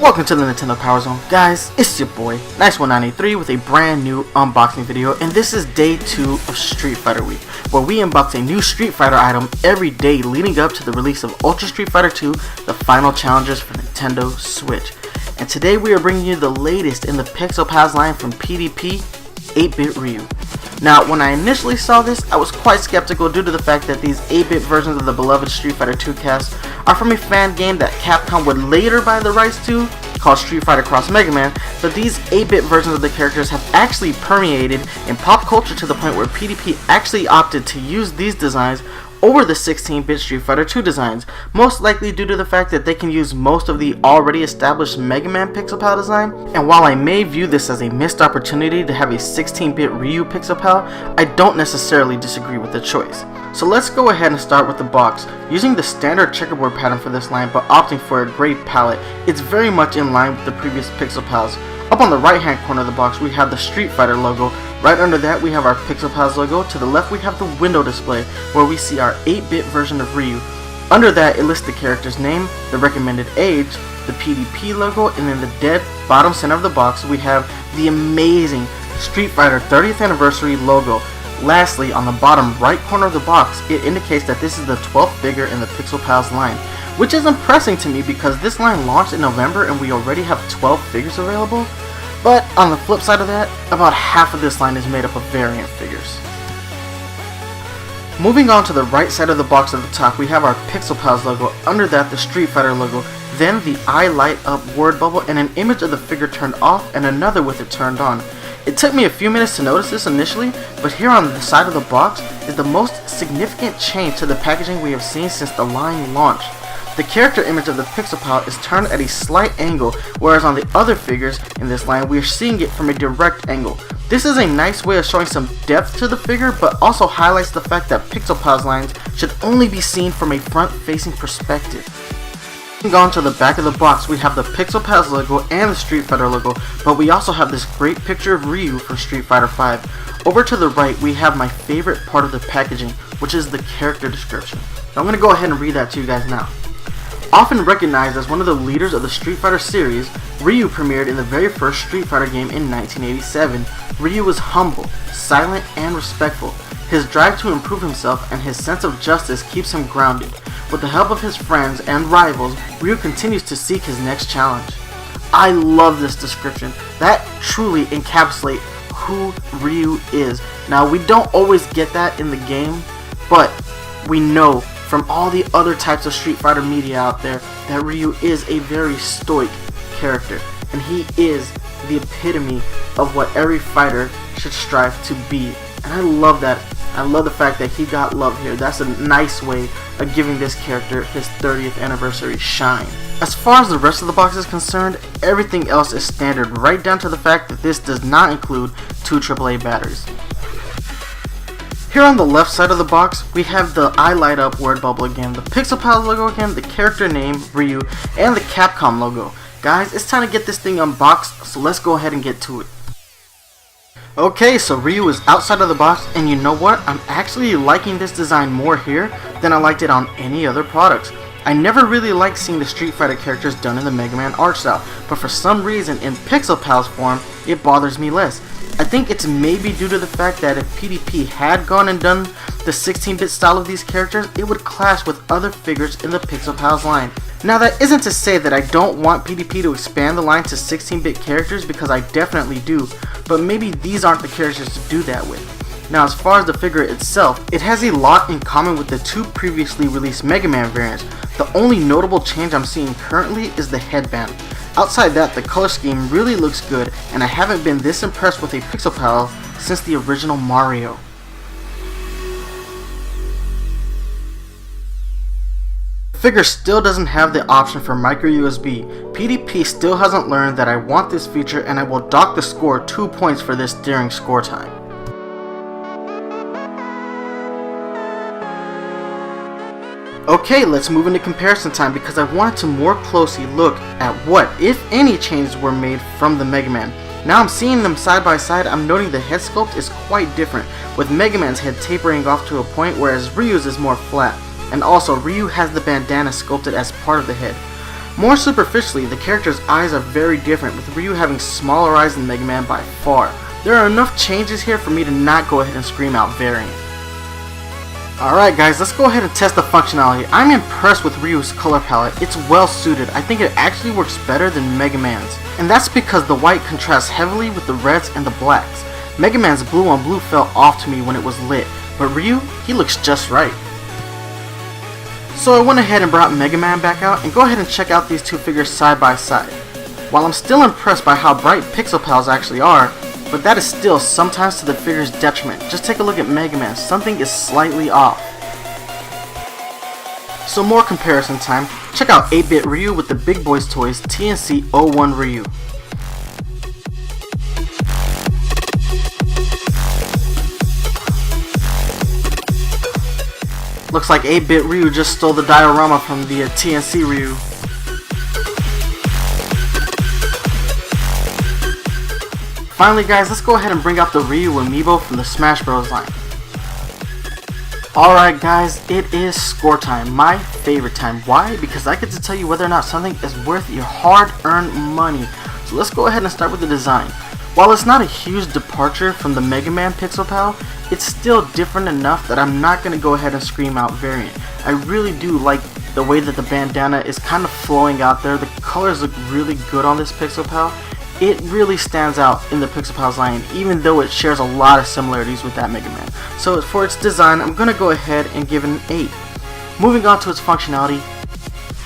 Welcome to the Nintendo PowerZone. Guys, it's your boy, Nice1983 with a brand new unboxing video, and this is day 2 of Street Fighter Week, where we unbox a new Street Fighter item every day leading up to the release of Ultra Street Fighter 2, the final challengers for Nintendo Switch. And today we are bringing you the latest in the Pixel Pals line from PDP, 8-Bit Ryu. Now, when I initially saw this, I was quite skeptical due to the fact that these 8-bit versions of the beloved Street Fighter 2 cast are from a fan game that Capcom would later buy the rights to, called Street Fighter Cross Mega Man, but these 8-bit versions of the characters have actually permeated in pop culture to the point where PDP actually opted to use these designs over the 16-bit Street Fighter 2 designs, most likely due to the fact that they can use most of the already established Mega Man Pixel Pal design. And while I may view this as a missed opportunity to have a 16-bit Ryu Pixel Pal, I don't necessarily disagree with the choice. So let's go ahead and start with the box. Using the standard checkerboard pattern for this line but opting for a gray palette, it's very much in line with the previous Pixel Pals. Up on the right hand corner of the box we have the Street Fighter logo, right under that we have our Pixel Pals logo, to the left we have the window display where we see our 8-bit version of Ryu. Under that it lists the character's name, the recommended age, the PDP logo, and in the dead bottom center of the box we have the amazing Street Fighter 30th anniversary logo. Lastly, on the bottom right corner of the box, it indicates that this is the 12th figure in the Pixel Pals line, which is impressive to me because this line launched in November and we already have 12 figures available. But on the flip side of that, about half of this line is made up of variant figures. Moving on to the right side of the box at the top, we have our Pixel Pals logo, under that the Street Fighter logo, then the I light up word bubble and an image of the figure turned off and another with it turned on. It took me a few minutes to notice this initially, but here on the side of the box is the most significant change to the packaging we have seen since the line launched. The character image of the Pixel Pal is turned at a slight angle, whereas on the other figures in this line we are seeing it from a direct angle. This is a nice way of showing some depth to the figure, but also highlights the fact that Pixel Pals lines should only be seen from a front-facing perspective. Moving on to the back of the box, we have the Pixel Pals logo and the Street Fighter logo, but we also have this great picture of Ryu from Street Fighter V. Over to the right, we have my favorite part of the packaging, which is the character description. Now I'm going to go ahead and read that to you guys now. Often recognized as one of the leaders of the Street Fighter series, Ryu premiered in the very first Street Fighter game in 1987. Ryu was humble, silent, and respectful. His drive to improve himself and his sense of justice keeps him grounded. With the help of his friends and rivals, Ryu continues to seek his next challenge. I love this description. That truly encapsulates who Ryu is. Now, we don't always get that in the game, but we know from all the other types of Street Fighter media out there that Ryu is a very stoic character, and he is the epitome of what every fighter should strive to be. And I love that. I love the fact that he got love here. That's a nice way of giving this character his 30th anniversary shine. As far as the rest of the box is concerned, everything else is standard, right down to the fact that this does not include 2 AAA batteries. Here on the left side of the box, we have the I light up word bubble again, the Pixel Pals logo again, the character name, Ryu, and the Capcom logo. Guys, it's time to get this thing unboxed, so let's go ahead and get to it. Okay, so Ryu is outside of the box, and you know what? I'm actually liking this design more here than I liked it on any other products. I never really liked seeing the Street Fighter characters done in the Mega Man art style, but for some reason in Pixel Pals form, it bothers me less. I think it's maybe due to the fact that if PDP had gone and done the 16-bit style of these characters, it would clash with other figures in the Pixel Pals line. Now that isn't to say that I don't want PDP to expand the line to 16-bit characters, because I definitely do, but maybe these aren't the characters to do that with. Now as far as the figure itself, it has a lot in common with the 2 previously released Mega Man variants. The only notable change I'm seeing currently is the headband. Outside that, the color scheme really looks good, and I haven't been this impressed with a Pixel Pal since the original Mario. The figure still doesn't have the option for micro USB. PDP still hasn't learned that I want this feature, and I will dock the score 2 points for this during score time. Okay, let's move into comparison time because I wanted to more closely look at what, if any, changes were made from the Mega Man. Now I'm seeing them side by side. I'm noting the head sculpt is quite different, with Mega Man's head tapering off to a point whereas Ryu's is more flat, and also Ryu has the bandana sculpted as part of the head. More superficially, the character's eyes are very different, with Ryu having smaller eyes than Mega Man by far. There are enough changes here for me to not go ahead and scream out variant. Alright guys, let's go ahead and test the functionality. I'm impressed with Ryu's color palette. It's well suited. I think it actually works better than Mega Man's. And that's because the white contrasts heavily with the reds and the blacks. Mega Man's blue on blue felt off to me when it was lit, but Ryu, he looks just right. So I went ahead and brought Mega Man back out, and go ahead and check out these two figures side by side. While I'm still impressed by how bright pixel pals actually are, but that is still sometimes to the figure's detriment. Just take a look at Mega Man, something is slightly off. So more comparison time, check out 8-bit Ryu with the Big Boys Toys TNC01 Ryu. Looks like 8-bit Ryu just stole the diorama from the TNC Ryu. Finally guys, let's go ahead and bring out the Ryu amiibo from the Smash Bros line. Alright guys, it is score time, my favorite time. Why? Because I get to tell you whether or not something is worth your hard-earned money. So let's go ahead and start with the design. While it's not a huge departure from the Mega Man Pixel Pal, it's still different enough that I'm not going to go ahead and scream out variant. I really do like the way that the bandana is kind of flowing out there. The colors look really good on this Pixel Pal. It really stands out in the Pixel Pals line, even though it shares a lot of similarities with that Mega Man. So for its design, I'm going to go ahead and give it an 8. Moving on to its functionality,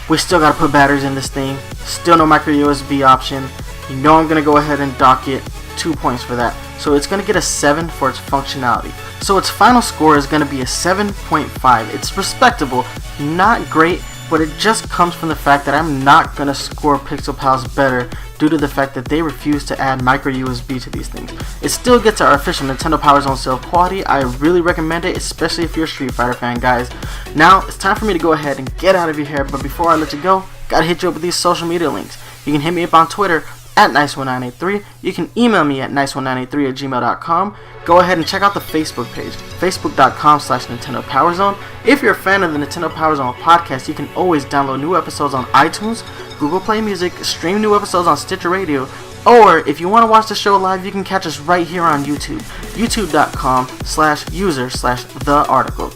we still got to put batteries in this thing. Still no micro USB option. You know I'm going to go ahead and dock it 2 points for that. So it's going to get a 7 for its functionality. So its final score is going to be a 7.5. It's respectable, not great, but it just comes from the fact that I'm not going to score Pixel Pals better due to the fact that they refuse to add micro USB to these things. It still gets our official Nintendo PowerZone sale quality. I really recommend it, especially if you're a Street Fighter fan, guys. Now, it's time for me to go ahead and get out of your hair, but before I let you go, gotta hit you up with these social media links. You can hit me up on Twitter at Nice1983. You can email me at nice1983@gmail.com. Go ahead and check out the Facebook page, facebook.com/Nintendo PowerZone. If you're a fan of the Nintendo PowerZone podcast, you can always download new episodes on iTunes, Google Play Music, stream new episodes on Stitcher Radio, or if you want to watch the show live, you can catch us right here on YouTube, youtube.com/user/thearticle,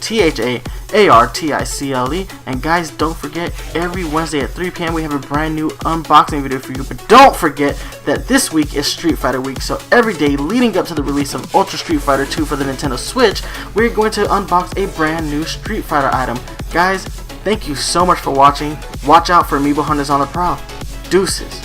THAARTICLE. And guys, don't forget, every Wednesday at 3 p.m. we have a brand new unboxing video for you. But don't forget that this week is Street Fighter week, so every day leading up to the release of Ultra Street Fighter 2 for the Nintendo Switch, we're going to unbox a brand new Street Fighter item. Guys, thank you so much for watching. Watch out for amiibo hunters on the prowl. Deuces.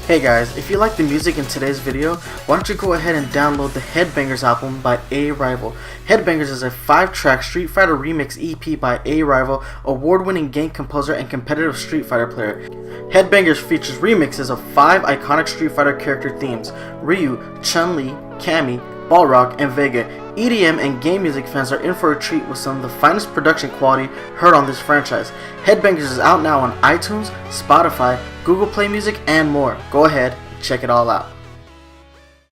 Hey guys, if you like the music in today's video, why don't you go ahead and download the Headbangers album by A-Rival. Headbangers is a 5-track Street Fighter remix EP by A-Rival, award-winning game composer and competitive Street Fighter player. Headbangers features remixes of 5 iconic Street Fighter character themes: Ryu, Chun-Li, Cammy, Balrog, and Vega. EDM and game music fans are in for a treat with some of the finest production quality heard on this franchise. Headbangers is out now on iTunes, Spotify, Google Play Music, and more. Go ahead and check it all out.